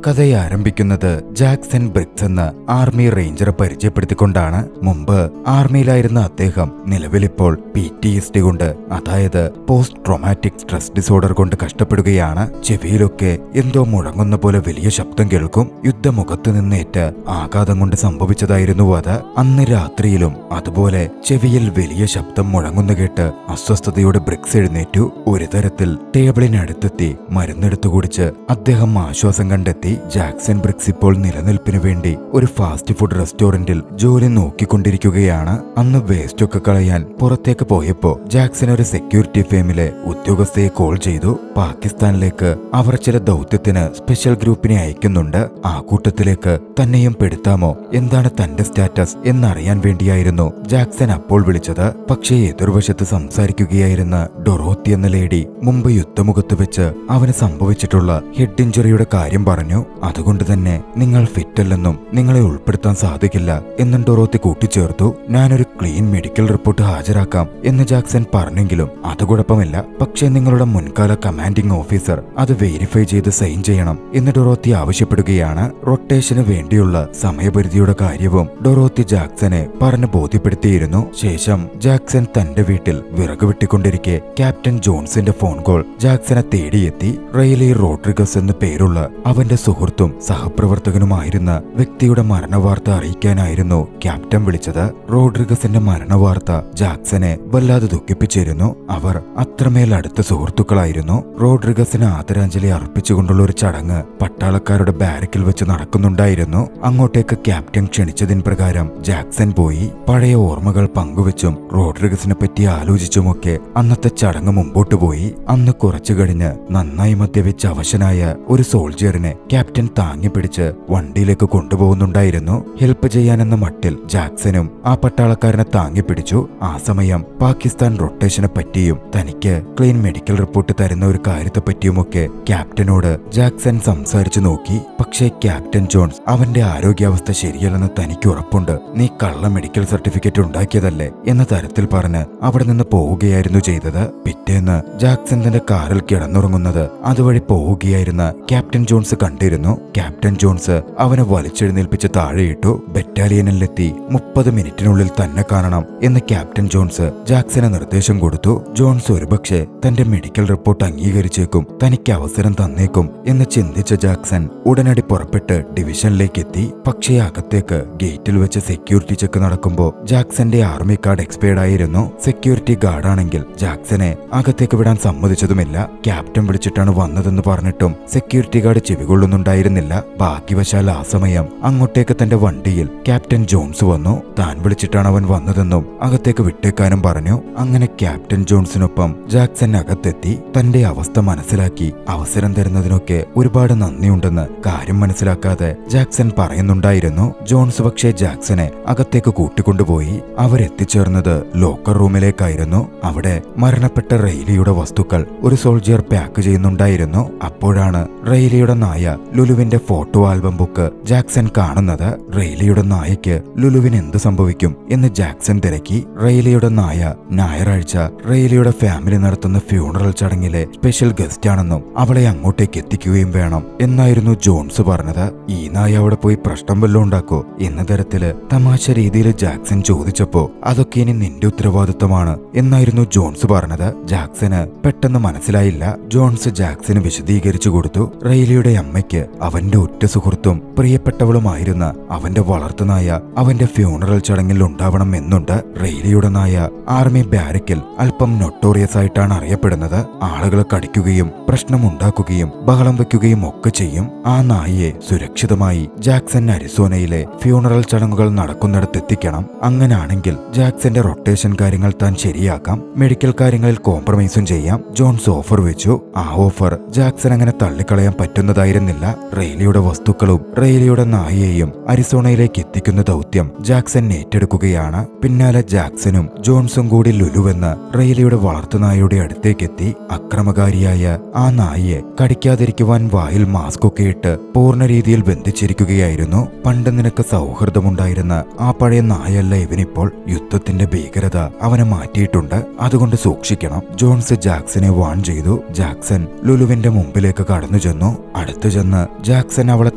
കഥയെ ആരംഭിക്കുന്നത് Jackson BRICS എന്ന ആർമി റേഞ്ചറെ പരിചയപ്പെടുത്തിക്കൊണ്ടാണ്. മുമ്പ് ആർമിയിലായിരുന്ന അദ്ദേഹം നിലവിലിപ്പോൾ PTSD കൊണ്ട്, അതായത് പോസ്റ്റ് ട്രോമാറ്റിക് സ്ട്രെസ് ഡിസോർഡർ കൊണ്ട് കഷ്ടപ്പെടുകയാണ്. ചെവിയിലൊക്കെ എന്തോ മുഴങ്ങുന്ന പോലെ വലിയ ശബ്ദം കേൾക്കും. യുദ്ധമുഖത്ത് നിന്നേറ്റ ആഘാതം കൊണ്ട് സംഭവിച്ചതായിരുന്നു അത്. അന്ന് രാത്രിയിലും അതുപോലെ ചെവിയിൽ വലിയ ശബ്ദം മുഴങ്ങുന്ന കേട്ട് അസ്വസ്ഥതയോടെ ബ്രിക്സ് എഴുന്നേറ്റു. ഒരു തരത്തിൽ ടേബിളിനടുത്തെത്തി മരുന്നെടുത്തു കുടിച്ച് അദ്ദേഹം ആശ്വാസം കണ്ടെത്തി. ജാക്സൺ ബ്രിക്സ് ഇപ്പോൾ നിലനിൽപ്പിനു വേണ്ടി ഒരു ഫാസ്റ്റ് ഫുഡ് റെസ്റ്റോറന്റിൽ ജോലി നോക്കിക്കൊണ്ടിരിക്കുകയാണ്. അന്ന് വേസ്റ്റൊക്കെ കളയാൻ പുറത്തേക്ക് പോയപ്പോ ജാക്സൺ ഒരു സെക്യൂരിറ്റി ഫേമിലെ ഉദ്യോഗസ്ഥയെ കോൾ ചെയ്തു. പാകിസ്ഥാനിലേക്ക് അവർ ചില ദൗത്യത്തിന് സ്പെഷ്യൽ ഗ്രൂപ്പിനെ അയക്കുന്നുണ്ട്. ആ കൂട്ടത്തിലേക്ക് തന്നെയും പെടുത്താമോ, എന്താണ് തന്റെ സ്റ്റാറ്റസ് എന്നറിയാൻ വേണ്ടിയായിരുന്നു ജാക്സൺ അപ്പോൾ വിളിച്ചത്. പക്ഷേ എതിർവശത്ത് സംസാരിക്കുകയായിരുന്ന ഡൊറോത്തി എന്ന ലേഡി മുമ്പ് യുദ്ധമുഖത്ത് വെച്ച് അവന് സംഭവിച്ചിട്ടുള്ള ഹെഡ് ഇഞ്ചുറിയുടെ കാര്യം പറഞ്ഞു. അതുകൊണ്ട് തന്നെ നിങ്ങൾ ഫിറ്റല്ലെന്നും നിങ്ങളെ ഉൾപ്പെടുത്താൻ സാധിക്കില്ല എന്നും ഡൊറോത്തി കൂട്ടിച്ചേർത്തു. ഞാനൊരു ക്ലീൻ മെഡിക്കൽ റിപ്പോർട്ട് ഹാജരാക്കാം എന്ന് ജാക്സൺ പറഞ്ഞെങ്കിലും അത് കുഴപ്പമില്ല, പക്ഷേ നിങ്ങളുടെ മുൻകാല കമാൻഡിംഗ് ഓഫീസർ അത് വെരിഫൈ ചെയ്ത് സൈൻ ചെയ്യണം എന്ന് ഡൊറോത്തി ആവശ്യപ്പെടുകയാണ്. റൊട്ടേഷന് വേണ്ടിയുള്ള സമയപരിധിയുടെ കാര്യവും ഡൊറോത്തി ജാക്സനെ പറഞ്ഞ് ബോധ്യപ്പെടുത്തിയിരുന്നു. ശേഷം ജാക്സൺ തന്റെ വീട്ടിൽ വിറക് വെട്ടിക്കൊണ്ടിരിക്കെ ക്യാപ്റ്റൻ ജോൺസിന്റെ ഫോൺ കോൾ ജാക്സനെ തേടിയെത്തി. റെയ്ലി റോഡ്രിഗസ് എന്ന് പേരുള്ള അവന്റെ സുഹൃത്തും സഹപ്രവർത്തകനുമായിരുന്ന വ്യക്തിയുടെ മരണവാർത്ത അറിയിക്കാനായിരുന്നു ക്യാപ്റ്റൻ വിളിച്ചത്. റോഡ്രിഗസിന്റെ മരണവാർത്ത ജാക്സനെ വല്ലാതെ ദുഃഖിപ്പിച്ചിരുന്നു. അവർ അത്രമേൽ അടുത്ത സുഹൃത്തുക്കളായിരുന്നു. റോഡ്രിഗസിന് ആദരാഞ്ജലി അർപ്പിച്ചുകൊണ്ടുള്ള ഒരു ചടങ്ങ് പട്ടാളക്കാരുടെ ബാരക്കിൽ വെച്ച് നടക്കുന്നുണ്ടായിരുന്നു. അങ്ങോട്ടേക്ക് ക്യാപ്റ്റൻ ക്ഷണിച്ചതിൻ പ്രകാരം ജാക്സൺ പോയി. പഴയ ഓർമ്മകൾ പങ്കുവെച്ചും റോഡ്രിഗസിനെ പറ്റി ആലോചിച്ചുമൊക്കെ അന്നത്തെ ചടങ്ങ് മുമ്പോട്ട് പോയി. അന്ന് കുറച്ചു കഴിഞ്ഞ് നന്നായി മദ്യപിച്ച് അവശനായ ഒരു സോൾജിയറിനെ ക്യാപ്റ്റൻ താങ്ങി പിടിച്ച് വണ്ടിയിലേക്ക് കൊണ്ടുപോകുന്നുണ്ടായിരുന്നു. ഹെൽപ്പ് ചെയ്യാനെന്ന മട്ടിൽ ജാക്സനും ആ പട്ടാളക്കാരനെ താങ്ങി പിടിച്ചു. ആ സമയം പാകിസ്ഥാൻ റൊട്ടേഷനെ പറ്റിയും തനിക്ക് ക്ലീൻ മെഡിക്കൽ റിപ്പോർട്ട് തരുന്ന ഒരു കാര്യത്തെ പറ്റിയുമൊക്കെ ക്യാപ്റ്റനോട് ജാക്സൺ സംസാരിച്ചു നോക്കി. പക്ഷേ ക്യാപ്റ്റൻ ജോൺസ് അവന്റെ ആരോഗ്യാവസ്ഥ ശരിയല്ലെന്ന് തനിക്ക് ഉറപ്പുണ്ട്, നീ കള്ള മെഡിക്കൽ സർട്ടിഫിക്കറ്റ് ഉണ്ടാക്കിയതല്ലേ എന്ന തരത്തിൽ പറഞ്ഞ് അവിടെ നിന്ന് പോവുകയായിരുന്നു ചെയ്തത്. പിറ്റേന്ന് ജാക്സൺ തന്റെ കാറിൽ കിടന്നുറങ്ങുന്നത് അതുവഴി പോവുകയായിരുന്ന ക്യാപ്റ്റൻ ജോൺസ് കണ്ടിരുന്നു. ക്യാപ്റ്റൻ ജോൺസ് അവനെ വലിച്ചെഴുന്നേൽപ്പിച്ച് താഴെയിട്ടു. ബറ്റാലിയനിലെത്തി 30 മിനിറ്റിനുള്ളിൽ തന്നെ കാണണം എന്ന് ക്യാപ്റ്റൻ ജോൺസ് ജാക്സന് നിർദ്ദേശം കൊടുത്തു. ജോൺസ് ഒരുപക്ഷെ തന്റെ മെഡിക്കൽ റിപ്പോർട്ട് അംഗീകരിച്ചേക്കും, തനിക്ക് അവസരം തന്നേക്കും എന്ന് ചിന്തിച്ച ജാക്സൺ ഉടനടി പുറപ്പെട്ട് ഡിവിഷനിലേക്ക് എത്തി. പക്ഷേ അകത്തേക്ക് ഗേറ്റിൽ വെച്ച് സെക്യൂരിറ്റി ചെക്ക് നടക്കുമ്പോൾ ജാക്സന്റെ ആർമി കാർഡ് എക്സ്പയർഡ് ആയിരുന്നു. സെക്യൂരിറ്റി ഗാർഡാണെങ്കിൽ ജാക്സനെ അകത്തേക്ക് വിടാൻ സമ്മതിച്ചതുമില്ല. ക്യാപ്റ്റൻ വിളിച്ചിട്ടാണ് വന്നതെന്ന് പറഞ്ഞിട്ടും സെക്യൂരിറ്റി ഗാർഡ് ചെവികൊള്ളുന്നുണ്ടായിരുന്നില്ല. ഭാഗ്യവശാൽ ആ സമയം അങ്ങോട്ടേക്ക് തന്റെ വണ്ടിയിൽ ക്യാപ്റ്റൻ ജോൺസ് വന്നു. താൻ വിളിച്ചിട്ടാണ് അവൻ വന്നതെന്നും അകത്തേക്ക് വിട്ടേക്കാനും പറഞ്ഞു. അങ്ങനെ ക്യാപ്റ്റൻ ജോൺസിനൊപ്പം ജാക്സൺ അകത്തെത്തി. തന്റെ അവസ്ഥ മനസ്സിലാക്കി അവസരം തരുന്നതിനൊക്കെ ഒരുപാട് നന്ദിയുണ്ടെന്ന് കാര്യം മനസ്സിലാക്കാതെ ജാക്സൺ പറയുന്നുണ്ടായിരുന്നു. ജോൺസ് പക്ഷേ ജാക്സനെ അകത്തേക്ക് കൂട്ടിക്കൊണ്ടുപോയി. അവരെത്തിച്ചേർന്നത് ലോക്കർ റൂമിലേക്കായിരുന്നു. അവിടെ മരണപ്പെട്ട റെയ്ലിയുടെ വസ്തുക്കൾ ഒരു സോൾജിയർ പാക്ക് ചെയ്യുന്നുണ്ടായിരുന്നു. അപ്പോഴാണ് റെയ്ലിയുടെ നായ ലുലുവിന്റെ ഫോട്ടോ ആൽബം ബുക്ക് ജാക്സൺ കാണുന്നത്. റെയ്ലിയുടെ നായയ്ക്ക് ലുലുവിന് എന്ത് സംഭവിക്കും എന്ന് ജാക്സൺ തിരക്കി. റെയ്ലിയുടെ നായ ഞായറാഴ്ച റെയ്ലിയുടെ ഫാമിലി നടത്തുന്ന ഫ്യൂണറൽ ചടങ്ങിലെ സ്പെഷ്യൽ ഗസ്റ്റ് ആണെന്നും അവളെ അങ്ങോട്ടേക്ക് എത്തിക്കുകയും വേണം എന്നായിരുന്നു ജോൺസ് പറഞ്ഞത്. ഈ നായ അവിടെ പോയി പ്രശ്നം വല്ലതും ഉണ്ടാക്കോ എന്ന തരത്തില് തമാശ രീതിയിൽ ജാക്സൺ ചോദിച്ചപ്പോ അതൊക്കെ ഇനി നിന്റെ ഉത്തരവാദിത്തമാണ് എന്നായിരുന്നു ജോൺസ് പറഞ്ഞത്. ജാക്സന് പെട്ടെന്ന് മനസ്സിലായില്ല. ജോൺസ് ജാക്സന് വിശദീകരിച്ചു കൊടുത്തു. റെയ്ലിയുടെ അമ്മയ്ക്ക് അവന്റെ ഉറ്റ സുഹൃത്തും പ്രിയപ്പെട്ടവളുമായിരുന്ന അവന്റെ വളർത്തുനായ അവന്റെ ഫ്യൂണറൽ ചടങ്ങിൽ ഉണ്ടാവണം എന്നുണ്ട്. റെയ്ലിയുടെ നായ ആർമി ബാരക്കിൽ അല്പം നൊട്ടോറിയസ് ആയിട്ടാണ് അറിയപ്പെടുന്നത്. ആളുകളെ കടിക്കുകയും പ്രശ്നമുണ്ടാക്കുകയും ബഹളം വെക്കുകയും ഒക്കെ ചെയ്യും. ആ നായയെ സുരക്ഷിതമായി ജാക്സൺ അരിസോനയിലെ ഫ്യൂണറൽ ചടങ്ങുകൾ നടക്കുന്നിടത്ത് എത്തിക്കണം. അങ്ങനാണെങ്കിൽ ജാക്സന്റെ റൊട്ടേഷൻ കാര്യങ്ങൾ താൻ ശരിയാക്കാം, മെഡിക്കൽ കാര്യങ്ങളിൽ കോംപ്രമൈസും ചെയ്യാം. ജോൺസ് ഓഫർ വെച്ചു. ആ ഓഫർ ജാക്സൺ അങ്ങനെ തള്ളിക്കളയാൻ പറ്റുന്നതായിരുന്നില്ല. റെയ്ലിയുടെ വസ്തുക്കളും റെയ്ലിയുടെ നായയെയും അരിസോണയിലേക്ക് എത്തിക്കുന്ന ദൗത്യം ജാക്സൺ ഏറ്റെടുക്കുകയാണ്. പിന്നാലെ ജാക്സനും ജോൺസും കൂടി ലുലുവെന്ന് റെയ്ലിയുടെ വളർത്തുനായയുടെ അടുത്തേക്കെത്തി. അക്രമകാരിയായ ആ നായയെ കടിക്കാതിരിക്കുവാൻ വായിൽ മാസ്കൊക്കെ ഇട്ട് പൂർണ്ണ രീതിയിൽ ബന്ധിച്ചിരിക്കുകയായിരുന്നു. പണ്ട് നിനക്ക് സൗഹൃദമുണ്ടായിരുന്ന ആ പഴയ നായല്ല ഇവനിപ്പോൾ. യുദ്ധത്തിന്റെ ഭീകരത അവനെ മാറ്റിയിട്ടുണ്ട്, അതുകൊണ്ട് സൂക്ഷിക്കണം. ജോൺസ് ജാക്സനെ വാൺ ചെയ്തു. ജാക്സൺ ലുലുവിന്റെ മുമ്പിലേക്ക് കടന്നു ചെന്നു. അടുത്തു ചെന്ന അന്ന് ജാക്സൺ അവളെ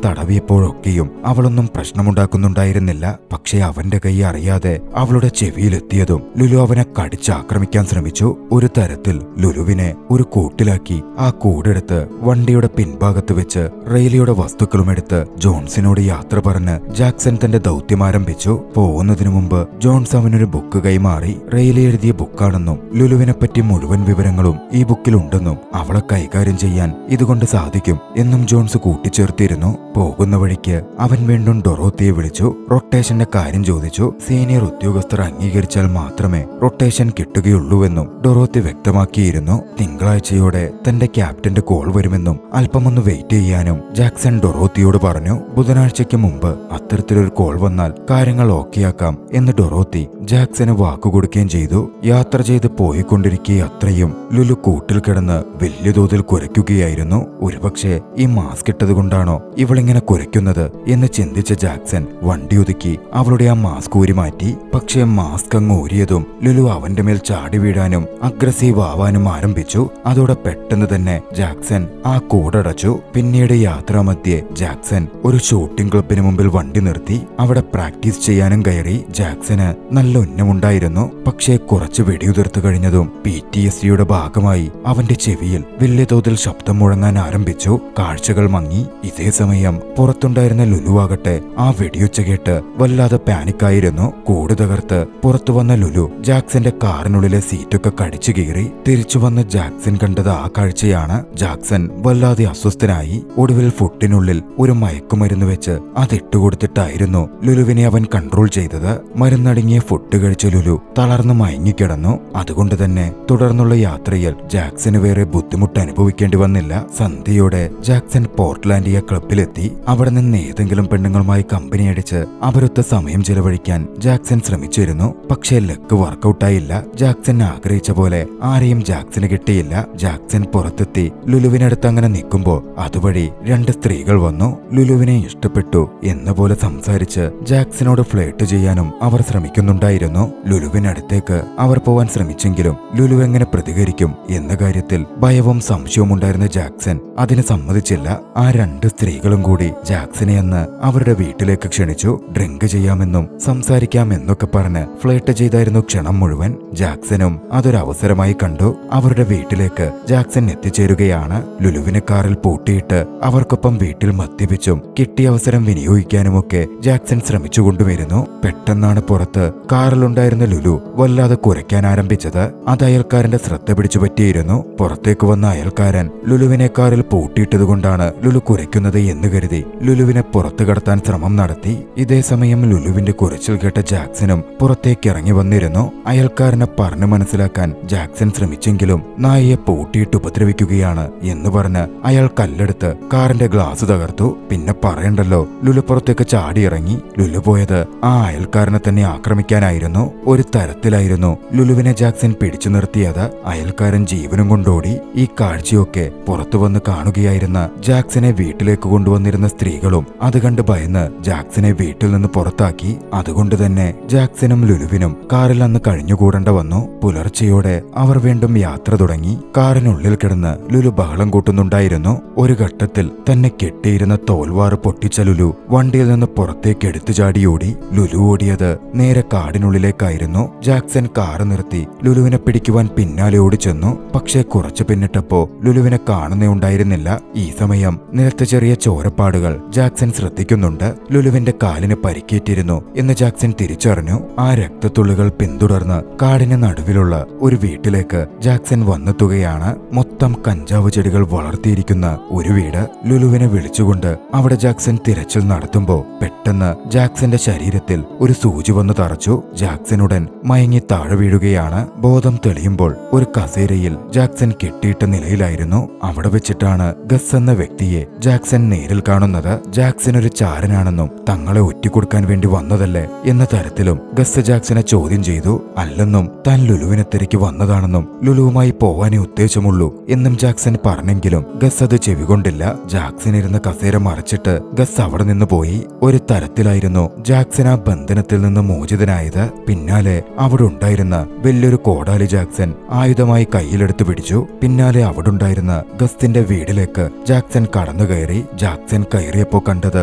തടവിയപ്പോഴൊക്കെയും അവളൊന്നും പ്രശ്നമുണ്ടാക്കുന്നുണ്ടായിരുന്നില്ല. പക്ഷേ അവന്റെ കൈ അറിയാതെ അവളുടെ ചെവിയിലെത്തിയതും ലുലു അവനെ കടിച്ചാക്രമിക്കാൻ ശ്രമിച്ചു. ഒരു തരത്തിൽ ലുലുവിനെ ഒരു കൂട്ടിലാക്കി ആ കൂടെടുത്ത് വണ്ടിയുടെ പിൻഭാഗത്ത് വെച്ച് റെയിലിയുടെ വസ്തുക്കളുമെടുത്ത് ജോൺസിനോട് യാത്ര പറഞ്ഞ് ജാക്സൺ തന്റെ ദൗത്യം ആരംഭിച്ചു. പോകുന്നതിനു മുമ്പ് ജോൺസ് അവനൊരു ബുക്ക് കൈമാറി. റെയിലി എഴുതിയ ബുക്കാണെന്നും ലുലുവിനെ പറ്റി മുഴുവൻ വിവരങ്ങളും ഈ ബുക്കിലുണ്ടെന്നും അവളെ കൈകാര്യം ചെയ്യാൻ ഇതുകൊണ്ട് സാധിക്കും എന്നും ജോൺസ് കൂട്ടിച്ചേർത്തിരുന്നു. പോകുന്ന വഴിക്ക് അവൻ വീണ്ടും ഡൊറോത്തിയെ വിളിച്ചു. റൊട്ടേഷന്റെ കാര്യം ചോദിച്ചു. സീനിയർ ഉദ്യോഗസ്ഥർ അംഗീകരിച്ചാൽ മാത്രമേ റൊട്ടേഷൻ കിട്ടുകയുള്ളൂവെന്നും ഡൊറോത്തി വ്യക്തമാക്കിയിരുന്നു. തിങ്കളാഴ്ചയോടെ തന്റെ ക്യാപ്റ്റന്റെ കോൾ വരുമെന്നും അല്പമൊന്ന് വെയിറ്റ് ചെയ്യാനും ജാക്സൺ ഡൊറോത്തിയോട് പറഞ്ഞു. ബുധനാഴ്ചയ്ക്ക് മുമ്പ് അത്തരത്തിലൊരു കോൾ വന്നാൽ കാര്യങ്ങൾ ഓക്കെയാക്കാം എന്ന് ഡൊറോത്തി ജാക്സന് വാക്കുകൊടുക്കുകയും ചെയ്തു. യാത്ര ചെയ്ത് പോയിക്കൊണ്ടിരിക്കെ അത്രയും ലുലു കൂട്ടിൽ കിടന്ന് വലിയ തോതിൽ കുരയ്ക്കുകയായിരുന്നു. ഒരുപക്ഷെ ഈ മാസ്ക് ഇട്ടതുകൊണ്ടാണോ ഇവളിങ്ങനെ കുരയ്ക്കുന്നത് എന്ന് ചിന്തിച്ച ജാക്സൺ വണ്ടി ഒതുക്കി അവളുടെ ആ മാസ്ക് ഊരി മാറ്റി. പക്ഷേ മാസ്ക് അങ്ങ് ഊരിയതും ലുലു അവന്റെ മേൽ ചാടി വീഴാനും അഗ്രസീവ് ആവാനും ആരംഭിച്ചു. അതോടെ പെട്ടെന്ന് തന്നെ ജാക്സൺ ആ കൂടടച്ചു. പിന്നീട് യാത്രാമധ്യേ ജാക്സൺ ഒരു ഷൂട്ടിംഗ് ക്ലബിന് മുമ്പിൽ വണ്ടി നിർത്തി. അവിടെ പ്രാക്ടീസ് ചെയ്യാനും കയറി. ജാക്സന് നല്ല ഉന്നമുണ്ടായിരുന്നു. പക്ഷേ കുറച്ച് വെടിയുതിർത്ത് കഴിഞ്ഞതും PTSDയുടെ ഭാഗമായി അവന്റെ ചെവിയിൽ വലിയ തോതിൽ ശബ്ദം മുഴങ്ങാൻ ആരംഭിച്ചു. കാഴ്ചകൾ മങ്ങി. ഇതേ സമയം പുറത്തുണ്ടായിരുന്ന ലുലുവാകട്ടെ ആ വെടിയൊച്ച കേട്ട് വല്ലാതെ പാനിക്കായിരുന്നു. കൂട് തകർത്ത് പുറത്തു വന്ന ലുലു ജാക്സന്റെ കാറിനുള്ളിലെ സീറ്റൊക്കെ കടിച്ചു കീറി. തിരിച്ചു വന്ന ജാക്സൺ കണ്ടത് ആ കാഴ്ചയാണ്. ജാക്സൺ വല്ലാതെ അസ്വസ്ഥനായി. ഒടുവിൽ ഫുഡിനുള്ളിൽ ഒരു മയക്കുമരുന്ന് വെച്ച് അതിട്ടുകൊടുത്തിട്ടായിരുന്നു ലുലുവിനെ അവൻ കൺട്രോൾ ചെയ്തത്. മരുന്നടങ്ങിയ ഫുഡ് കഴിച്ച ലുലു തളർന്നു മയങ്ങിക്കിടന്നു. അതുകൊണ്ട് തന്നെ തുടർന്നുള്ള യാത്രയിൽ ജാക്സന് വേറെ ബുദ്ധിമുട്ട് അനുഭവിക്കേണ്ടി വന്നില്ല. സന്ധ്യയോടെ ജാക്സൺ പോർട്ട്ലാൻഡിയ ക്ലബിലെത്തി. അവിടെ നിന്ന് ഏതെങ്കിലും പെണ്ണുങ്ങളുമായി കമ്പനി അടിച്ച് അവരൊത്ത സമയം ചെലവഴിക്കാൻ ജാക്സൺ ശ്രമിച്ചിരുന്നു. പക്ഷേ ലക്ക് വർക്കൗട്ടായില്ല. ജാക്സൺ ആഗ്രഹിച്ച പോലെ ആരെയും ജാക്സന് കിട്ടിയില്ല. ജാക്സൺ പുറത്തെത്തി ലുലുവിനടുത്ത് അങ്ങനെ നിൽക്കുമ്പോൾ അതുവഴി രണ്ട് സ്ത്രീകൾ വന്നു. ലുലുവിനെ ഇഷ്ടപ്പെട്ടു എന്ന പോലെ സംസാരിച്ച് ജാക്സനോട് ഫ്ലേർട്ട് ചെയ്യാനും അവർ ശ്രമിക്കുന്നുണ്ടായിരുന്നു. ലുലുവിനടുത്തേക്ക് അവർ പോവാൻ ശ്രമിച്ചെങ്കിലും ലുലു എങ്ങനെ പ്രതികരിക്കും എന്ന കാര്യത്തിൽ ഭയവും സംശയവും ഉണ്ടായിരുന്ന ജാക്സൺ അതിന് സമ്മതിച്ചില്ല. ആ രണ്ട് സ്ത്രീകളും കൂടി ജാക്സനെ അന്ന് അവരുടെ വീട്ടിലേക്ക് ക്ഷണിച്ചു. ഡ്രിങ്ക് ചെയ്യാമെന്നും സംസാരിക്കാമെന്നൊക്കെ പറഞ്ഞ് ഫ്ലേർട്ട് ചെയ്തായിരുന്നു ക്ഷണം മുഴുവൻ. ജാക്സനും അതൊരവസരമായി കണ്ടു. അവരുടെ വീട്ടിലേക്ക് ജാക്സൺ എത്തിച്ചേരുകയാണ്. ലുലുവിനെ കാറിൽ പൂട്ടിയിട്ട് അവർക്കൊപ്പം വീട്ടിൽ മദ്യപിച്ചും കിട്ടിയ അവസരം വിനിയോഗിക്കാനുമൊക്കെ ജാക്സൺ ശ്രമിച്ചുകൊണ്ടുവരുന്നു. പെട്ടെന്നാണ് പുറത്ത് കാറിലുണ്ടായിരുന്ന ലുലു വല്ലാതെ കുരയ്ക്കാൻ ആരംഭിച്ചത്. അത് അയൽക്കാരന്റെ ശ്രദ്ധ പിടിച്ചു പറ്റിയിരുന്നു. പുറത്തേക്ക് വന്ന അയൽക്കാരൻ ലുലുവിനെ കാറിൽ പൂട്ടിയിട്ടതുകൊണ്ടാണ് ലുലു കുരയ്ക്കുന്നത് എന്ന് കരുതി ലുലുവിനെ പുറത്തു കടത്താൻ ശ്രമം നടത്തി. ഇതേ സമയം ലുലുവിന്റെ കുരച്ചിൽ കേട്ട ജാക്സനും പുറത്തേക്ക് ഇറങ്ങി വന്നിരുന്നു. അയൽക്കാരനെ പറഞ്ഞു മനസ്സിലാക്കാൻ ജാക്സൺ ശ്രമിച്ചെങ്കിലും നായയെ പൂട്ടിയിട്ട് ഉപദ്രവിക്കുകയാണ് എന്ന് പറഞ്ഞ് അയാൾ കല്ലെടുത്ത് കാറിന്റെ ഗ്ലാസ് തകർത്തു. പിന്നെ പറയണ്ടല്ലോ, ലുലു പുറത്തേക്ക് ചാടിയിറങ്ങി. ലുലു പോയത് ആ അയൽക്കാരനെ തന്നെ ആക്രമിക്കാനായിരുന്നു. ഒരു തരത്തിലായിരുന്നു ലുലുവിനെ ജാക്സൺ പിടിച്ചു നിർത്തിയത്. അയൽക്കാരൻ ജീവനും കൊണ്ടോടി. ഈ കാഴ്ചയൊക്കെ പുറത്തു വന്ന് കാണുകയായിരുന്ന ജാക്സനെ വീട്ടിലേക്ക് കൊണ്ടുവന്നിരുന്ന സ്ത്രീകളും അത് കണ്ട് ഭയന്ന് ജാക്സനെ വീട്ടിൽ നിന്ന് പുറത്താക്കി. അതുകൊണ്ട് തന്നെ ജാക്സനും ലുലുവിനും കാറിൽ അന്ന് കഴിഞ്ഞുകൂടേണ്ട വന്നു. പുലർച്ചെയോടെ അവർ വീണ്ടും യാത്ര തുടങ്ങി. കാറിനുള്ളിൽ കിടന്ന് ലുലു ബഹളം കൂട്ടുന്നുണ്ടായിരുന്നു. ഒരു ഘട്ടത്തിൽ തന്നെ കെട്ടിയിരുന്ന തോൽവാറ് പൊട്ടിച്ച ലുലു വണ്ടിയിൽ നിന്ന് പുറത്തേക്ക് എടുത്തു ചാടിയോടി. ലുലു ഓടിയത് നേരെ കാടിനുള്ളിലേക്കായിരുന്നു. ജാക്സൺ കാറ് നിർത്തി ലുലുവിനെ പിടിക്കുവാൻ പിന്നാലെ ഓടിച്ചെന്നു. പക്ഷേ കുറച്ചു പിന്നിട്ടപ്പോ ലുലുവിനെ കാണുന്നേ ഉണ്ടായിരുന്നില്ല. ഈ സമയം നിലത്ത് ചെറിയ ചോരപ്പാടുകൾ ജാക്സൺ ശ്രദ്ധിക്കുന്നുണ്ട്. ലുലുവിന്റെ കാലിന് പരിക്കേറ്റിരുന്നു എന്ന് ജാക്സൺ തിരിച്ചറിഞ്ഞു. ആ രക്തത്തുള്ളികൾ പിന്തുടർന്ന് കാടിന് നടുവിലുള്ള ഒരു വീട്ടിലേക്ക് ജാക്സൺ വന്നെത്തുകയാണ്. മൊത്തം കഞ്ചാവ് ചെടികൾ വളർത്തിയിരിക്കുന്ന ഒരു വീട്. ലുലുവിനെ വിളിച്ചുകൊണ്ട് അവിടെ ജാക്സൺ തിരച്ചിൽ നടത്തുമ്പോ പെട്ടെന്ന് ജാക്സന്റെ ശരീരത്തിൽ ഒരു സൂചി വന്നു തറച്ചു. ജാക്സനുടൻ മയങ്ങി താഴെ വീഴുകയാണ്. ബോധം തെളിയുമ്പോൾ ഒരു കസേരയിൽ ജാക്സൺ കെട്ടിയിട്ട നിലയിലായിരുന്നു. അവിടെ വെച്ചിട്ടാണ് ഗസ് എന്ന വ്യക്തിയെ ജാക്സൺ നേരിൽ കാണുന്നത്. ജാക്സൺ ഒരു ചാരനാണെന്നും തങ്ങളെ ഒറ്റിക്കൊടുക്കാൻ വേണ്ടി വന്നതല്ലേ എന്ന തരത്തിലും ഗസ് ജാക്സനെ ചോദ്യം ചെയ്തു. അല്ലെന്നും താൻ ലുലുവിനെ തിരക്കി വന്നതാണെന്നും ലുലുവുമായി പോവാനേ ഉദ്ദേശമുള്ളൂ എന്നും ജാക്സൺ പറഞ്ഞെങ്കിലും ഗസ് അത് ചെവികൊണ്ടില്ല. ജാക്സൺ ഇരുന്ന കസേര മറിച്ചിട്ട് ഗസ് അവിടെ നിന്ന് പോയി. ഒരു തരത്തിലായിരുന്നു ജാക്സൺ ആ ബന്ധനത്തിൽ നിന്ന് മോചിതനായത്. പിന്നാലെ അവിടെ ഉണ്ടായിരുന്ന വലിയൊരു കോടാലി ജാക്സൺ ആയുധമായി കയ്യിലെടുത്ത് പിടിച്ചു. പിന്നാലെ അവിടെ ഉണ്ടായിരുന്ന ഗസ്റ്റിന്റെ വീടിലേക്ക് ജാക്സൺ കടന്നു കടന്നു കയറി. ജാക്സൺ കയറിയപ്പോ കണ്ടത്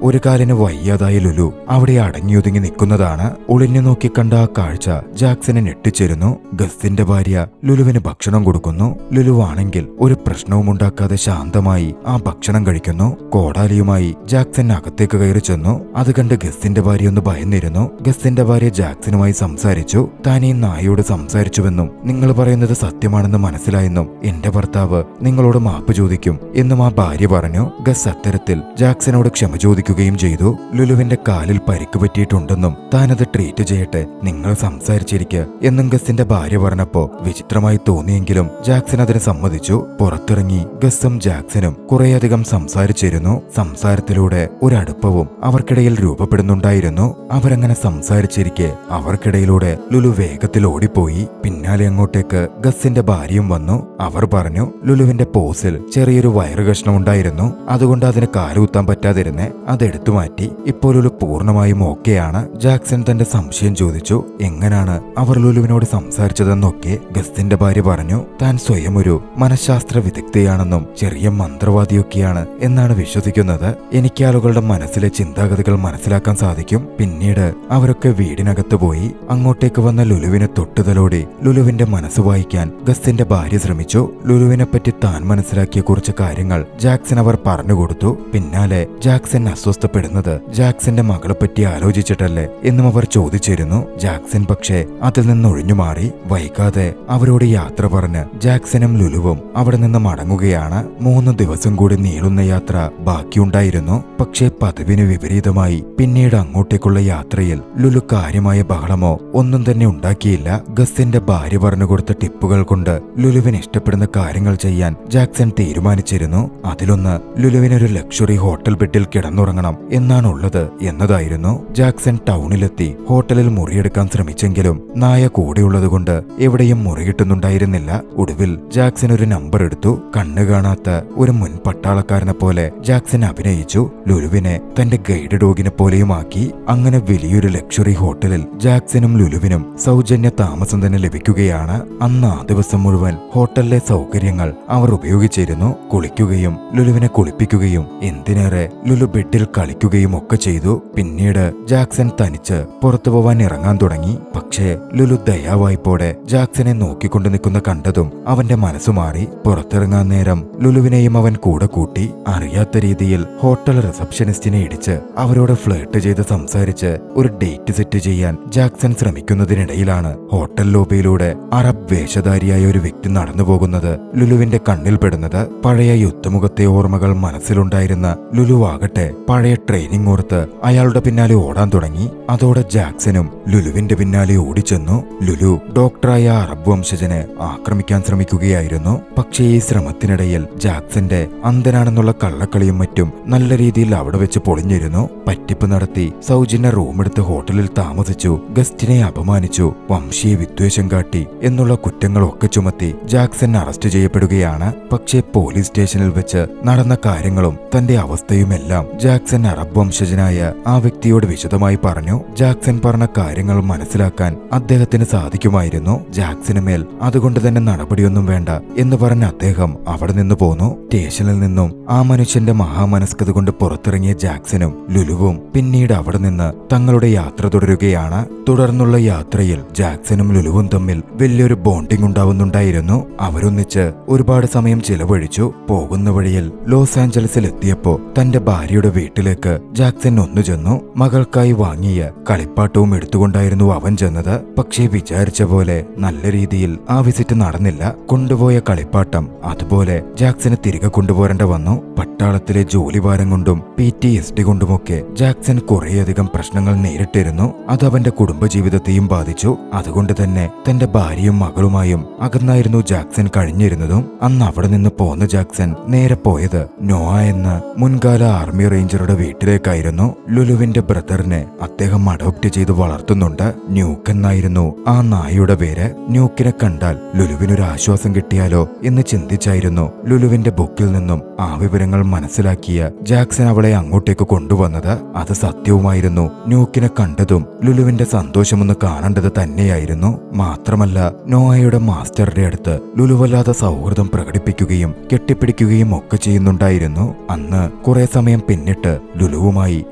ഒരു കാലിന് വയ്യാതായ ലുലു അവിടെ അടങ്ങിയൊതുങ്ങി നിൽക്കുന്നതാണ്. ഒളിഞ്ഞു നോക്കി കണ്ട ആ കാഴ്ച ജാക്സനെ ഞെട്ടിച്ചിരുന്നു. ഗസ്റ്റിന്റെ ഭാര്യ ലുലുവിന് ഭക്ഷണം കൊടുക്കുന്നു. ലുലുവാണെങ്കിൽ ഒരു പ്രശ്നവും ഉണ്ടാക്കാതെ ശാന്തമായി ആ ഭക്ഷണം കഴിക്കുന്നു. കോടാലിയുമായി ജാക്സൺ അകത്തേക്ക് കയറി ചെന്നു. അത് കണ്ട് ഗസ്റ്റിന്റെ ഭാര്യ ഒന്ന് ഭയന്നിരുന്നു. ഗസ്റ്റിന്റെ ഭാര്യ ജാക്സനുമായി സംസാരിച്ചു. താൻ ഈ നായോട് സംസാരിച്ചുവെന്നും നിങ്ങൾ പറയുന്നത് സത്യമാണെന്ന് മനസ്സിലായെന്നും എന്റെ ഭർത്താവ് നിങ്ങളോട് മാപ്പ് ചോദിക്കും എന്നും ആ ഭാര്യ പറഞ്ഞു. ഗസ് അത്തരത്തിൽ ജാക്സനോട് ക്ഷമ ചോദിക്കുകയും ചെയ്തു. ലുലുവിന്റെ കാലിൽ പരിക്ക് പറ്റിയിട്ടുണ്ടെന്നും താനത് ട്രീറ്റ് ചെയ്യട്ടെ, നിങ്ങൾ സംസാരിച്ചിരിക്കുക എന്നും ഗസിന്റെ ഭാര്യ പറഞ്ഞപ്പോ വിചിത്രമായി തോന്നിയെങ്കിലും ജാക്സൺ അതിന് സമ്മതിച്ചു. പുറത്തിറങ്ങി ഗസും ജാക്സനും കുറേയധികം സംസാരിച്ചിരുന്നു. സംസാരത്തിലൂടെ ഒരടുപ്പവും അവർക്കിടയിൽ രൂപപ്പെടുന്നുണ്ടായിരുന്നു. അവരങ്ങനെ സംസാരിച്ചിരിക്കെ അവർക്കിടയിലൂടെ ലുലു വേഗത്തിൽ ഓടിപ്പോയി. പിന്നാലെ അങ്ങോട്ടേക്ക് ഗസിന്റെ ഭാര്യയും വന്നു. അവർ പറഞ്ഞു ലുലുവിന്റെ പോസിൽ ചെറിയൊരു വയറ് കഷ്ണം ഉണ്ടായിരുന്നു, അതുകൊണ്ട് അതിന് കാലുകുത്താൻ പറ്റാതിരുന്നേ, അതെടുത്തു മാറ്റി. ഇപ്പോൾ ലുലു പൂർണ്ണമായും ഓക്കെയാണ്. ജാക്സൺ തന്റെ സംശയം ചോദിച്ചു. എങ്ങനാണ് അവർ ലുലുവിനോട് സംസാരിച്ചതെന്നൊക്കെ ഗസ്റ്റിന്റെ ഭാര്യ പറഞ്ഞു. താൻ സ്വയം ഒരു മനഃശാസ്ത്ര വിദഗ്ധയാണെന്നും ചെറിയ മന്ത്രവാദിയൊക്കെയാണ് എന്നാണ് വിശ്വസിക്കുന്നത്. എനിക്ക് ആളുകളുടെ മനസ്സിലെ ചിന്താഗതികൾ മനസ്സിലാക്കാൻ സാധിക്കും. പിന്നീട് അവരൊക്കെ വീടിനകത്ത് പോയി. അങ്ങോട്ടേക്ക് വന്ന ലുലുവിനെ തൊട്ടുതലോടി ലുലുവിന്റെ മനസ്സ് വായിക്കാൻ ഗസ്റ്റിന്റെ ഭാര്യ ശ്രമിച്ചു. ലുലുവിനെ പറ്റി താൻ മനസ്സിലാക്കിയ കുറച്ച് കാര്യങ്ങൾ ജാക്സൺ അവർ പറഞ്ഞുകൊടുത്തു. പിന്നാലെ ജാക്സൺ അസ്വസ്ഥപ്പെടുന്നത് ജാക്സന്റെ മകളെ പറ്റി ആലോചിച്ചിട്ടല്ലേ എന്നും അവർ ചോദിച്ചിരുന്നു. ജാക്സൺ പക്ഷേ അതിൽ നിന്ന് ഒഴിഞ്ഞുമാറി. വൈകാതെ അവരോട് യാത്ര പറഞ്ഞ് ജാക്സനും ലുലുവും അവിടെ നിന്ന് മടങ്ങുകയാണ്. 3 ദിവസം കൂടി നീളുന്ന യാത്ര ബാക്കിയുണ്ടായിരുന്നു. പക്ഷേ പതിവിന് വിപരീതമായി പിന്നീട് അങ്ങോട്ടേക്കുള്ള യാത്രയിൽ ലുലു കാര്യമായ ബഹളമോ ഒന്നും തന്നെ ഉണ്ടാക്കിയില്ല. ഗസ്റ്റിന്റെ ഭാര്യ പറഞ്ഞുകൊടുത്ത ടിപ്പുകൾ കൊണ്ട് ലുലുവിന് ഇഷ്ടപ്പെടുന്ന കാര്യങ്ങൾ ചെയ്യാൻ ജാക്സൺ തീരുമാനിച്ചിരുന്നു. അതിലൊന്ന് ലുലുവിനൊരു ലക്ഷറി ഹോട്ടൽ ബെഡിൽ കിടന്നുറങ്ങണം എന്നാണുള്ളത് എന്നതായിരുന്നു. ജാക്സൺ ടൗണിലെത്തി ഹോട്ടലിൽ മുറിയെടുക്കാൻ ശ്രമിച്ചെങ്കിലും നായ കൂടെയുള്ളതുകൊണ്ട് എവിടെയും മുറി കിട്ടുന്നുണ്ടായിരുന്നില്ല. ഒടുവിൽ ജാക്സൺ ഒരു നമ്പർ എടുത്തു. കണ്ണു കാണാത്ത ഒരു മുൻ പട്ടാളക്കാരനെ പോലെ ജാക്സൺ അഭിനയിച്ചു. ലുലുവിനെ തന്റെ ഗൈഡ് ഡോഗിനെ പോലെയുമാക്കി. അങ്ങനെ വലിയൊരു ലക്ഷറി ഹോട്ടലിൽ ജാക്സനും ലുലുവിനും സൗജന്യ താമസം തന്നെ ലഭിക്കുകയാണ്. അന്ന് ആ ദിവസം മുഴുവൻ ഹോട്ടലിലെ സൗകര്യങ്ങൾ അവർ ഉപയോഗിച്ചിരുന്നു. കുളിക്കുകയും ലുലുവിനെ കുളിപ്പിക്കുകയും എന്തിനേറെ ലുലു ബെഡിൽ കളിക്കുകയും ഒക്കെ ചെയ്തു. പിന്നീട് ജാക്സൺ തനിച്ച് പുറത്തു പോവാൻ ഇറങ്ങാൻ തുടങ്ങി. പക്ഷേ ലുലു ദയാവായ്പോടെ ജാക്സനെ നോക്കിക്കൊണ്ട് നിൽക്കുന്ന കണ്ടതും അവന്റെ മനസ്സു മാറി. പുറത്തിറങ്ങാൻ നേരം ലുലുവിനെയും അവൻ കൂടെ കൂട്ടി. അറിയാത്ത രീതിയിൽ ഹോട്ടൽ റിസപ്ഷനിസ്റ്റിനെ ഇടിച്ച് അവരോട് ഫ്ലേർട്ട് ചെയ്ത് സംസാരിച്ച് ഒരു ഡേറ്റ് സെറ്റ് ചെയ്യാൻ ജാക്സൺ ശ്രമിക്കുന്നതിനിടയിലാണ് ഹോട്ടൽ ലോബിയിലൂടെ അറബ് വേഷധാരിയായ ഒരു വ്യക്തി നടന്നു പോകുന്നത് ലുലുവിന്റെ കണ്ണിൽപ്പെടുന്നത്. പഴയ യുദ്ധമുഖത്തെ ഓർമ്മകൾ മനസ്സിലുണ്ടായിരുന്ന ലുലുവാകട്ടെ പഴയ ട്രെയിനിങ് ഓർത്ത് അയാളുടെ പിന്നാലെ ഓടാൻ തുടങ്ങി. അതോടെ ജാക്സനും ലുലുവിന്റെ പിന്നാലെ ഓടിച്ചെന്നു. ലുലു ഡോക്ടറായ അറബ് വംശജനെ ആക്രമിക്കാൻ ശ്രമിക്കുകയായിരുന്നു. പക്ഷേ ഈ ശ്രമത്തിനിടയിൽ ജാക്സന്റെ അന്ധനാണെന്നുള്ള കള്ളക്കളിയും മറ്റും നല്ല രീതിയിൽ അവിടെ വെച്ച് പൊളിഞ്ഞിരുന്നു. പറ്റിപ്പ് നടത്തി സൗജന്യ റൂമെടുത്ത് ഹോട്ടലിൽ താമസിച്ചു, ഗസ്റ്റിനെ അപമാനിച്ചു, വംശീയ വിദ്വേഷം കാട്ടി എന്നുള്ള കുറ്റങ്ങളൊക്കെ ചുമത്തി ജാക്സൺ അറസ്റ്റ് ചെയ്യപ്പെടുകയാണ്. പക്ഷേ പോലീസ് സ്റ്റേഷനിൽ വെച്ച് നടന്ന കാര്യങ്ങളും തന്റെ അവസ്ഥയുമെല്ലാം ജാക്സൺ അറബ് വംശജനായ ആ വ്യക്തിയോട് വിശദമായി പറഞ്ഞു. ജാക്സൺ പറഞ്ഞ കാര്യങ്ങൾ മനസ്സിലാക്കാൻ അദ്ദേഹത്തിന് സാധിക്കുമായിരുന്നു. ജാക്സന് മേൽ അതുകൊണ്ട് തന്നെ നടപടിയൊന്നും വേണ്ട എന്ന് പറഞ്ഞ അദ്ദേഹം അവിടെ നിന്ന് പോന്നു. സ്റ്റേഷനിൽ നിന്നും ആ മനുഷ്യന്റെ മഹാമനസ്കത കൊണ്ട് പുറത്തിറങ്ങിയ ജാക്സനും ലുലുവും പിന്നീട് അവിടെ നിന്ന് തങ്ങളുടെ യാത്ര തുടരുകയാണ്. തുടർന്നുള്ള യാത്രയിൽ ജാക്സനും ലുലുവും തമ്മിൽ വലിയൊരു ബോണ്ടിംഗ് ഉണ്ടാവുന്നുണ്ടായിരുന്നു. അവരൊന്നിച്ച് ഒരുപാട് സമയം ചിലവഴിച്ചു. പോകുന്ന വഴിയിൽ ലോസ് ആഞ്ചലസിൽ എത്തിയപ്പോ തന്റെ ഭാര്യയുടെ വീട്ടിലേക്ക് ജാക്സൺ ഒന്നു ചെന്നു. മകൾക്കായി വാങ്ങിയ കളിപ്പാട്ടവും എടുത്തുകൊണ്ടായിരുന്നു അവൻ ചെന്നത്. പക്ഷേ വിചാരിച്ച പോലെ നല്ല രീതിയിൽ ആ വിസിറ്റ് നടന്നില്ല. കൊണ്ടുപോയ കളിപ്പാട്ടം അതുപോലെ ജാക്സന് തിരികെ കൊണ്ടുപോരേണ്ട വന്നു. പട്ടാളത്തിലെ ജോലിഭാരം കൊണ്ടും PTSD കൊണ്ടുമൊക്കെ ജാക്സൺ കുറേയധികം പ്രശ്നങ്ങൾ നേരിട്ടിരുന്നു. അത് അവന്റെ കുടുംബജീവിതത്തെയും ബാധിച്ചു. അതുകൊണ്ട് തന്നെ തന്റെ ഭാര്യയും മകളുമായും അകന്നായിരുന്നു ജാക്സൺ കഴിഞ്ഞിരുന്നതും. അന്ന് അവിടെ നിന്ന് പോന്ന ജാക്സൺ നേരെ പോയത് നോവ എന്ന മുൻകാല ആർമി റേഞ്ചറുടെ വീട്ടിലേക്കായിരുന്നു. ലുലുവിന്റെ ബ്രദറിനെ അദ്ദേഹം അഡോപ്റ്റ് ചെയ്ത് വളർത്തുന്നുണ്ട്. ന്യൂക്ക് എന്നായിരുന്നു ആ നായയുടെ പേര്. ന്യൂക്കിനെ കണ്ടാൽ ലുലുവിനൊരു ആശ്വാസം കിട്ടിയാലോ എന്ന് ചിന്തിച്ചായിരുന്നു ലുലുവിന്റെ ബുക്കിൽ നിന്നും ആ വിവരങ്ങൾ മനസ്സിലാക്കിയ ജാക്സൺ അവളെ അങ്ങോട്ടേക്ക് കൊണ്ടുവന്നത്. അത് സത്യവുമായിരുന്നു. ന്യൂക്കിനെ കണ്ടതും ലുലുവിന്റെ സന്തോഷമൊന്ന് കാണേണ്ടത് തന്നെയായിരുന്നു. മാത്രമല്ല നോവയുടെ മാസ്റ്ററുടെ അടുത്ത് ലുലു വല്ലാതെ സൗഹൃദം പ്രകടിപ്പിക്കുകയും കെട്ടിപ്പിടിക്കുകയും ഒക്കെ ചെയ്യുന്നുണ്ട്. പറയുന്നുണ്ടായിരുന്നു. അന്ന് കുറെ സമയം പിന്നിട്ട് ലുലുവുമായി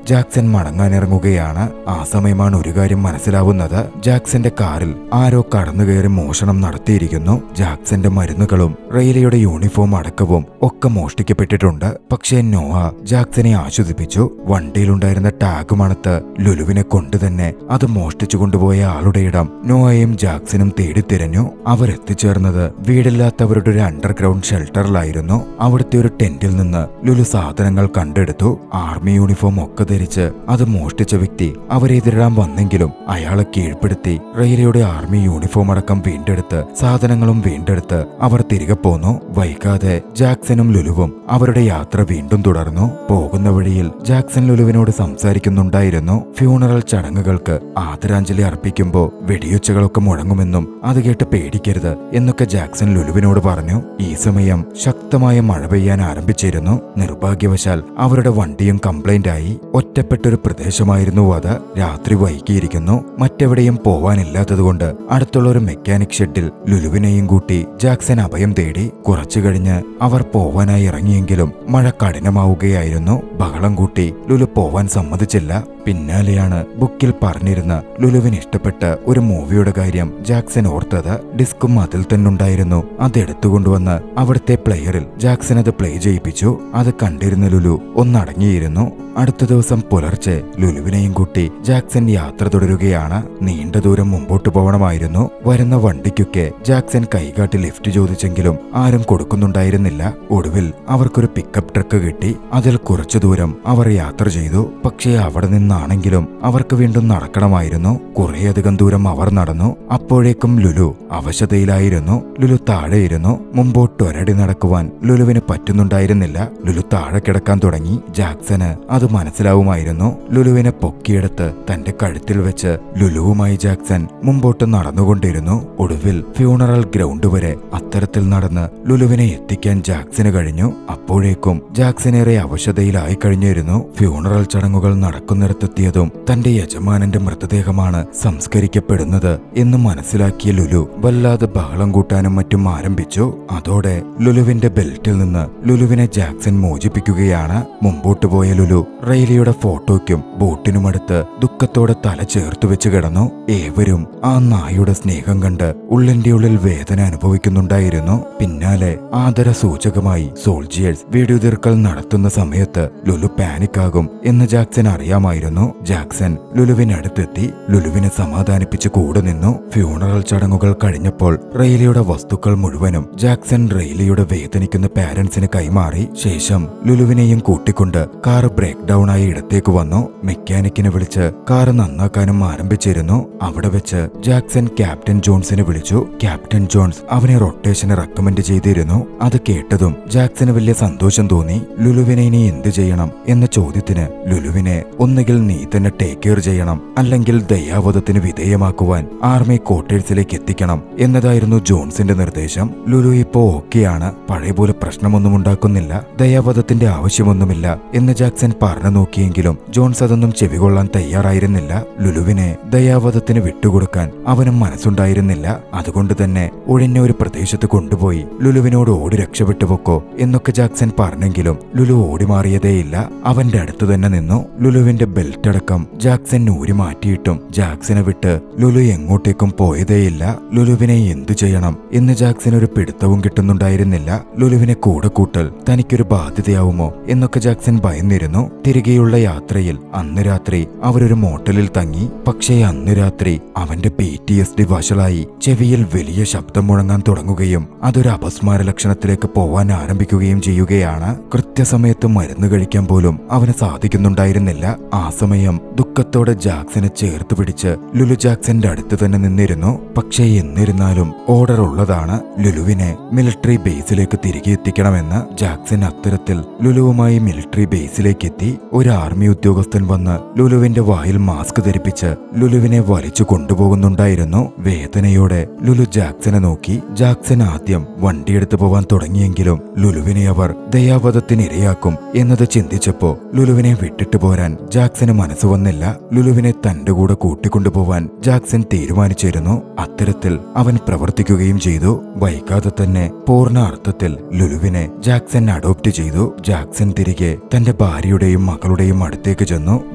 ജാക്സൺ മടങ്ങാനിറങ്ങുകയാണ്. ആ സമയമാണ് ഒരു കാര്യം മനസ്സിലാവുന്നത്. ജാക്സന്റെ കാറിൽ ആരോ കടന്നുകയറി മോഷണം നടത്തിയിരിക്കുന്നു. ജാക്സന്റെ മരുന്നുകളും റെയിലയുടെ യൂണിഫോം അടക്കവും ഒക്കെ മോഷ്ടിക്കപ്പെട്ടിട്ടുണ്ട്. പക്ഷേ നോഹ ജാക്സനെ ആശ്വസിപ്പിച്ചു. വണ്ടിയിലുണ്ടായിരുന്ന ടാഗ് മണത്ത് ലുലുവിനെ കൊണ്ടുതന്നെ അത് മോഷ്ടിച്ചു കൊണ്ടുപോയ ആളുടെ ഇടം നോഹയും ജാക്സനും തേടിത്തിരഞ്ഞു. അവർ എത്തിച്ചേർന്നത് വീടില്ലാത്തവരുടെ ഒരു അണ്ടർഗ്രൗണ്ട് ഷെൽട്ടറിലായിരുന്നു. അവിടുത്തെ ഒരു ടെന്റിൽ നിന്ന് ലുലു സാധനങ്ങൾ കണ്ടെടുത്തു. ആർമി യൂണിഫോം ഒക്കെ ധരിച്ച് അത് മോഷ്ടിച്ച വ്യക്തി അവരെ എതിരിടാൻ വന്നെങ്കിലും അയാളെ കീഴ്പ്പെടുത്തി റെയിലയുടെ ആർമി യൂണിഫോം അടക്കം വീണ്ടെടുത്ത് സാധനങ്ങളും വീണ്ടെടുത്ത് അവർ തിരികെ പോന്നു. വൈകാതെ ജാക്സനും ലുലുവും അവരുടെ യാത്ര വീണ്ടും തുടർന്നു. പോകുന്ന വഴിയിൽ ജാക്സൺ ലുലുവിനോട് സംസാരിക്കുന്നുണ്ടായിരുന്നു. ഫ്യൂണറൽ ചടങ്ങുകൾക്ക് ആദരാഞ്ജലി അർപ്പിക്കുമ്പോൾ വെടിയൊച്ചകളൊക്കെ മുഴങ്ങുമെന്നും അത് കേട്ട് പേടിക്കരുത് എന്നൊക്കെ ജാക്സൺ ലുലുവിനോട് പറഞ്ഞു. ഈ സമയം ശക്തമായ മഴ പെയ്യാൻ ആരംഭിച്ചിരുന്നു. നിർഭാഗ്യവശാൽ അവരുടെ വണ്ടിയും കംപ്ലൈന്റ് ആയി. ഒറ്റപ്പെട്ടൊരു പ്രദേശമായിരുന്നു അത്. രാത്രി വൈകിയിരിക്കുന്നു. മറ്റെവിടെയും പോവാനില്ലാത്തതുകൊണ്ട് അടുത്തുള്ള ഒരു മെക്കാനിക് ഷെഡിൽ ലുലുവിനെയും കൂട്ടി ജാക്സൺ അഭയം തേടി. കുറച്ചു കഴിഞ്ഞ് അവർ പോവാനായി ഇറങ്ങിയെങ്കിലും മഴ കഠിനമാവുകയായിരുന്നു. ബഹളം കൂട്ടി ലുലു പോവാൻ സമ്മതിച്ചില്ല. പിന്നാലെയാണ് ബുക്കിൽ പറഞ്ഞിരുന്ന ലുലുവിന് ഇഷ്ടപ്പെട്ട ഒരു മൂവിയുടെ കാര്യം ജാക്സൺ ഓർത്തത്. ഡിസ്കും അതിൽ തന്നെ ഉണ്ടായിരുന്നു. അതെടുത്തുകൊണ്ടുവന്ന് അവിടുത്തെ പ്ലെയറിൽ ജാക്സൺ അത് പ്ലേ ചെയ്യിപ്പിച്ചു. അത് കണ്ടിരുന്ന ലുലു ഒന്നടങ്ങിയിരുന്നു. അടുത്ത ദിവസം പുലർച്ചെ ലുലുവിനെയും കൂട്ടി ജാക്സൺ യാത്ര തുടരുകയാണ്. നീണ്ട ദൂരം മുമ്പോട്ട് പോകണമായിരുന്നു. വരുന്ന വണ്ടിക്കൊക്കെ ജാക്സൺ കൈകാട്ടി ലിഫ്റ്റ് ചോദിച്ചെങ്കിലും ആരും കൊടുക്കുന്നുണ്ടായിരുന്നില്ല. ഒടുവിൽ അവർക്കൊരു പിക്കപ്പ് ട്രക്ക് കിട്ടി. അതിൽ കുറച്ചു ദൂരം അവർ യാത്ര ചെയ്തു. പക്ഷേ അവിടെ നിന്നാണെങ്കിലും അവർക്ക് വീണ്ടും നടക്കണമായിരുന്നു. കുറേയധികം ദൂരം അവർ നടന്നു. അപ്പോഴേക്കും ലുലു അവശതയിലായിരുന്നു. ലുലു താഴെയിരുന്നു. മുമ്പോട്ടൊരടി നടക്കുവാൻ ലുലുവിന് പറ്റുന്നുണ്ടായിരുന്നില്ല. ലുലു താഴെ കിടക്കാൻ തുടങ്ങി. ജാക്സന് അത് മനസ്സിലാവുമായിരുന്നു. ലുലുവിനെ പൊക്കിയെടുത്ത് തന്റെ കഴുത്തിൽ വെച്ച് ലുലുവുമായി ജാക്സൺ മുമ്പോട്ട് നടന്നുകൊണ്ടിരുന്നു. ഒടുവിൽ ഫ്യൂണറൽ ഗ്രൗണ്ട് വരെ അത്തരത്തിൽ നടന്ന് ലുലുവിനെ എത്തിക്കാൻ ജാക്സന് കഴിഞ്ഞു. അപ്പോഴേക്കും ജാക്സനേറെ അവശതയിലായി കഴിഞ്ഞിരുന്നു. ഫ്യൂണറൽ ചടങ്ങുകൾ നടക്കുന്നിടത്തെത്തിയതും തന്റെ യജമാനന്റെ മൃതദേഹമാണ് സംസ്കരിക്കപ്പെടുന്നത് എന്ന് മനസ്സിലാക്കിയ ലുലു വല്ലാതെ ബഹളം കൂട്ടാനും മറ്റും ആരംഭിച്ചു. അതോടെ ലുലുവിന്റെ ബെൽറ്റിൽ നിന്ന് ലുലുവിനെ ജാക്സൺ മോചിപ്പിക്കുകയാണ്. മുമ്പോട്ട് പോയ ലുലു റെയിലയുടെ ഫോട്ടോയ്ക്കും ബോട്ടിനുമടുത്ത് ദുഃഖത്തോടെ തല ചേർത്തു വെച്ച് കിടന്നു. ഏവരും ആ നായുടെ സ്നേഹം കണ്ട് ഉള്ളിന്റെ ഉള്ളിൽ വേദന അനുഭവിക്കുന്നുണ്ടായിരുന്നു. പിന്നാലെ ആദര സൂചകമായി സോൾജിയേഴ്സ് വെടിയുതിർക്കൽ നടത്തുന്ന സമയത്ത് ലുലു പാനിക്കാകും എന്ന് ജാക്സൺ അറിയാമായിരുന്നു. ജാക്സൺ ലുലുവിനടുത്തെത്തി ലുലുവിനെ സമാധാനിപ്പിച്ച് കൂടെ നിന്നു. ഫ്യൂണറൽ ചടങ്ങുകൾ കഴിഞ്ഞപ്പോൾ റെയിലയുടെ വസ്തുക്കൾ മുഴുവനും ജാക്സൺ റെയിലയുടെ വേദനിക്കുന്ന പാരന്റ്സിന് കൈമാറി. ശേഷം ലുലുവിനെയും കൂട്ടിക്കൊണ്ട് കാർ ബ്രേക്ക് ഡൗൺ ആയി ഇടത്തേക്ക് വന്നു. മെക്കാനിക്കിനെ വിളിച്ച് കാർ നന്നാക്കാനും ആരംഭിച്ചിരുന്നു. അവിടെ വെച്ച് ജാക്സൺ ക്യാപ്റ്റൻ ജോൺസിനെ വിളിച്ചു. ക്യാപ്റ്റൻ ജോൺസ് അവനെ റൊട്ടേഷന് റെക്കമെൻഡ് ചെയ്തിരുന്നു. അത് കേട്ടതും ജാക്സന് വലിയ സന്തോഷം തോന്നി. ലുലുവിനെ ഇനി എന്ത് ചെയ്യണം എന്ന ചോദ്യത്തിന് ലുലുവിനെ ഒന്നുകിൽ നീ തന്നെ ടേക്ക് കെയർ ചെയ്യണം, അല്ലെങ്കിൽ ദയാവധത്തിന് വിധേയമാക്കുവാൻ ആർമി ക്വാർട്ടേഴ്സിലേക്ക് എത്തിക്കണം എന്നതായിരുന്നു ജോൺസിന്റെ നിർദ്ദേശം. ലുലു ഇപ്പോ ഓക്കെയാണ്, പഴയ പോലെ പ്രശ്നമൊന്നും ഉണ്ടാക്കുന്നില്ല, ദയാവധത്തിന്റെ ആവശ്യമൊന്നുമില്ല എന്ന് ജാക്സൺ പറഞ്ഞു നോക്കിയെങ്കിലും ജോൺസ് അതൊന്നും ചെവികൊള്ളാൻ തയ്യാറായിരുന്നില്ല. ലുലുവിനെ ദയാവധത്തിന് വിട്ടുകൊടുക്കാൻ അവനും മനസ്സുണ്ടായിരുന്നില്ല. അതുകൊണ്ട് തന്നെ ഒഴിഞ്ഞ ഒരു പ്രദേശത്ത് കൊണ്ടുപോയി ലുലുവിനോട് ഓടി രക്ഷപ്പെട്ടു പൊക്കോ എന്നൊക്കെ ജാക്സൺ പറഞ്ഞെങ്കിലും ലുലു ഓടി മാറിയതേയില്ല. അവന്റെ അടുത്ത് തന്നെ നിന്നു. ലുലുവിന്റെ ബെൽറ്റ് അടക്കം ജാക്സൺ ഊരി മാറ്റിയിട്ടും ജാക്സനെ വിട്ട് ലുലു എങ്ങോട്ടേക്കും പോയതേയില്ല. ലുലുവിനെ എന്തു ചെയ്യണം എന്ന് ജാക്സന് ഒരു പിടുത്തവും കിട്ടുന്നുണ്ടായിരുന്നില്ല. ലുലുവിനെ കൂടെ കൂട്ടൽ തനിക്കൊരു ബാധ്യതയാവുമോ എന്നൊക്കെ ജാക്സൺ ഭയന്നിരുന്നു. തിരികെയുള്ള യാത്രയിൽ അന്ന് രാത്രി അവരൊരു മോട്ടലിൽ തങ്ങി. പക്ഷേ അന്ന് രാത്രി അവന്റെ PTSD വഷളായി ചെവിയിൽ വലിയ ശബ്ദം മുഴങ്ങാൻ തുടങ്ങുകയും അതൊരു അപസ്മാര ലക്ഷണത്തിലേക്ക് പോവാൻ ആരംഭിക്കുകയും ചെയ്യുകയാണ്. കൃത്യസമയത്ത് മരുന്ന് കഴിക്കാൻ പോലും അവന് സാധിക്കുന്നുണ്ടായിരുന്നില്ല. ആ സമയം ദുഃഖത്തോടെ ജാക്സനെ ചേർത്ത് പിടിച്ച് ലുലു ജാക്സന്റെ അടുത്ത് തന്നെ നിന്നിരുന്നു. പക്ഷേ എന്നിരുന്നാലും ഓർഡർ ഉള്ളതാണ്, ലുലുവിനെ മിലിറ്ററി ബേസിലേക്ക് തിരികെ എത്തിക്കണമെന്ന്. ജാക്സൺ അത്തരത്തിൽ ലുലുവുമായി മിലിറ്ററി ബേസിലേക്ക് എത്തി. ഒരു ആർമി ഉദ്യോഗസ്ഥൻ വന്ന് ലുലുവിന്റെ വായിൽ മാസ്ക് ധരിപ്പിച്ച് ലുലുവിനെ വലിച്ചു കൊണ്ടുപോകുന്നുണ്ടായിരുന്നു. വേദനയോടെ ലുലു ജാക്സനെ നോക്കി. ജാക്സൺ ആദ്യം വണ്ടിയെടുത്തു പോവാൻ തുടങ്ങിയെങ്കിലും ലുലുവിനെ അവർ ദയാവധത്തിനിരയാക്കും എന്നത് ചിന്തിച്ചപ്പോ ലുലുവിനെ വിട്ടിട്ട് പോരാൻ ജാക്സൺ ജാക്സന് മനസ്സ് വന്നില്ല. ലുലുവിനെ തന്റെ കൂടെ കൂട്ടിക്കൊണ്ടുപോവാൻ ജാക്സൺ തീരുമാനിച്ചിരുന്നു. അത്തരത്തിൽ അവൻ പ്രവർത്തിക്കുകയും ചെയ്തു. വൈകാതെ തന്നെ പൂർണ്ണ അർത്ഥത്തിൽ ലുലുവിനെ ജാക്സൺ അഡോപ്റ്റ് ചെയ്തു. ജാക്സൺ തിരികെ തന്റെ ഭാര്യയുടെയും മകളുടെയും അടുത്തേക്ക് ചെന്നു.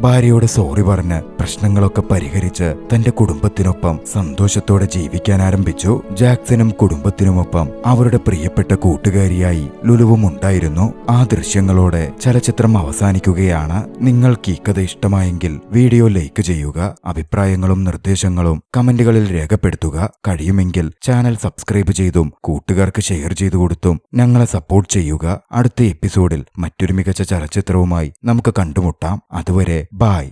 ഭാര്യയോട് സോറി പറഞ്ഞ് പ്രശ്നങ്ങളൊക്കെ പരിഹരിച്ച് തന്റെ കുടുംബത്തിനൊപ്പം സന്തോഷത്തോടെ ജീവിക്കാൻ ആരംഭിച്ചു. ജാക്സനും കുടുംബത്തിനുമൊപ്പം അവരുടെ പ്രിയപ്പെട്ട കൂട്ടുകാരിയായി ലുലുവും ഉണ്ടായിരുന്നു. ആ ദൃശ്യങ്ങളോടെ ചലച്ചിത്രം അവസാനിക്കുകയാണ്. നിങ്ങൾക്ക് ഈ കഥ ഇഷ്ടമായെങ്കിൽ വീഡിയോ ലൈക്ക് ചെയ്യുക. അഭിപ്രായങ്ങളും നിർദ്ദേശങ്ങളും കമന്റുകളിൽ രേഖപ്പെടുത്തുക. കഴിയുമെങ്കിൽ ചാനൽ സബ്സ്ക്രൈബ് ചെയ്തും കൂട്ടുകാർക്ക് ഷെയർ ചെയ്തു കൊടുത്തും ഞങ്ങളെ സപ്പോർട്ട് ചെയ്യുക. അടുത്ത എപ്പിസോഡിൽ മറ്റൊരു മികച്ച ചലച്ചിത്രവുമായി നമുക്ക് കണ്ടുമുട്ടാം. അതുവരെ ബായ്.